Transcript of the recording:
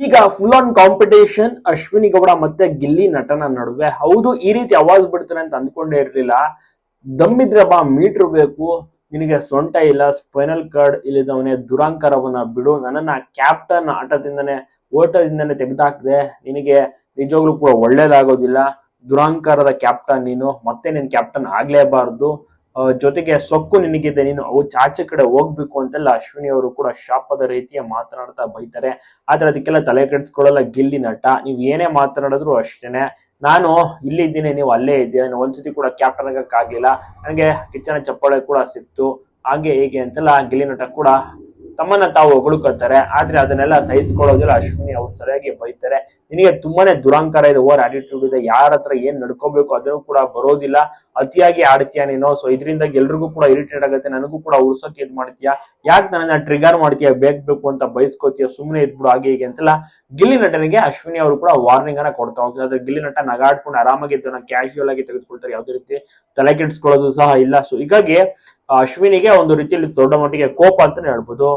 ಈಗ full on competition Ashwini Gowda ಮತ್ತೆ ಗಿಲ್ಲಿ ನಟನ ನಡುವೆ. ಹೌದು, ಈ ರೀತಿ ಅವಾಜ್ ಬಿಡ್ತಾರೆ ಅಂತ ಅಂದ್ಕೊಂಡೇ ಇರ್ಲಿಲ್ಲ. ದಮ್ಮಿದ್ರೆ ಬಾ, ಮೀಟರ್ ಬೇಕು, ನಿನಗೆ ಸೊಂಟ ಇಲ್ಲ, ಸ್ಪೈನಲ್ ಕಾರ್ಡ್ ಇಲ್ಲಿದ್ದವನೇ, ದುರಾಂಕಾರವನ್ನ ಬಿಡು, ನನ್ನನ್ನ ಕ್ಯಾಪ್ಟನ್ ಆಟದಿಂದನೇ ಓಟದಿಂದನೇ ತೆಗೆದಾಕ್ದೆ, ನಿನಗೆ ನಿಜವಾಗ್ಲೂ ಕೂಡ ಒಳ್ಳೇದಾಗೋದಿಲ್ಲ, ದುರಾಂಕಾರದ ಕ್ಯಾಪ್ಟನ್ ನೀನು, ಮತ್ತೆ ನೀನ್ ಕ್ಯಾಪ್ಟನ್ ಆಗ್ಲೇಬಾರ್ದು, ಜೊತೆಗೆ ಸೊಕ್ಕು ನಿನಗಿದೆ, ನೀನು ಆಚೆ ಕಡೆ ಹೋಗ್ಬೇಕು ಅಂತೆಲ್ಲ ಅಶ್ವಿನಿ ಅವರು ಕೂಡ ಶಾಪದ ರೀತಿಯ ಮಾತನಾಡ್ತಾ ಬೈತಾರೆ. ಆದ್ರೆ ಅದಕ್ಕೆಲ್ಲ ತಲೆ ಕೆಡಿಸ್ಕೊಳ್ಳಲ್ಲ ಗಿಲ್ಲಿ ನಟ. ನೀವ್ ಏನೇ ಮಾತನಾಡಿದ್ರು ಅಷ್ಟೇನೆ, ನಾನು ಇಲ್ಲಿದ್ದೀನಿ, ನೀವು ಅಲ್ಲೇ ಇದ್ದೀರಾ, ಒಂದ್ಸತಿ ಕೂಡ ಕ್ಯಾಪ್ಟನ್ ಆಗಕ್ ಆಗ್ಲಿಲ್ಲ, ನನಗೆ ಕಿಚ್ಚನ ಚಪ್ಪಾಳೆ ಕೂಡ ಸಿಕ್ತು, ಹಾಗೆ ಹೇಗೆ ಅಂತೆಲ್ಲ ಗಿಲ್ಲಿ ನಟ ಕೂಡ ತಮ್ಮನ್ನ ತಾವು ಹೊಗಳ್ಕೊತಾರೆ. ಆದ್ರೆ ಅದನ್ನೆಲ್ಲ ಸಹಿಸ್ಕೊಳ್ಳೋದಿಲ್ಲ ಅಶ್ವಿನಿ ಅವ್ರು, ಸರಿಯಾಗಿ ಬೈತಾರೆ. ನಿನಗೆ ತುಂಬಾನೇ ದುರಾಂಕಾರ ಇದೆ, ಓವರ್ ಆಟಿಟ್ಯೂಡ್ ಇದೆ, ಯಾರ ಹತ್ರ ಏನ್ ನಡ್ಕೋಬೇಕು ಅದನ್ನು ಕೂಡ ಬರೋದಿಲ್ಲ, ಅತಿಯಾಗಿ ಆಡ್ತೀಯ ನೀನು. ಸೊ ಇದರಿಂದ ಎಲ್ರಿಗೂ ಕೂಡ ಇರಿಟೇಟ್ ಆಗುತ್ತೆ, ನನಗೂ ಕೂಡ ಉರ್ಸೋಕೆ ಇದ್ ಮಾಡ್ತೀಯಾ, ಯಾಕೆ ನನ್ನ ಟ್ರಿಗರ್ ಮಾಡ್ತೀಯ, ಬೇಕು ಅಂತ ಬಯಸ್ಕೋತೀಯ, ಸುಮ್ಮನೆ ಇದ್ಬಿಡು, ಹಾಗೆ ಹೀಗೆ ಅಂತೆಲ್ಲ ಗಿಲ್ಲಿ ನಟನಿಗೆ ಅಶ್ವಿನಿ ಅವರು ಕೂಡ ವಾರ್ನಿಂಗ್ ಅನ್ನ ಕೊಡ್ತಾ ಹೋಗ್ತಾರೆ. ಆದ್ರೆ ಗಿಲ್ಲಿ ನಟ ನಗಾಡ್ಕೊಂಡು ಆರಾಮಾಗಿ ಇದನ್ನ ಕ್ಯಾಶುಯಲ್ ಆಗಿ ತೆಗೆದುಕೊಳ್ತಾರೆ, ಯಾವುದೇ ರೀತಿ ತಲೆ ಕೆಡಿಸ್ಕೊಳ್ಳೋದು ಸಹ ಇಲ್ಲ. ಸೊ ಹೀಗಾಗಿ ಅಶ್ವಿನಿಗೆ ಒಂದು ರೀತಿಯಲ್ಲಿ ದೊಡ್ಡ ಮಟ್ಟಿಗೆ ಕೋಪ ಅಂತಾನೆ ಹೇಳ್ಬೋದು.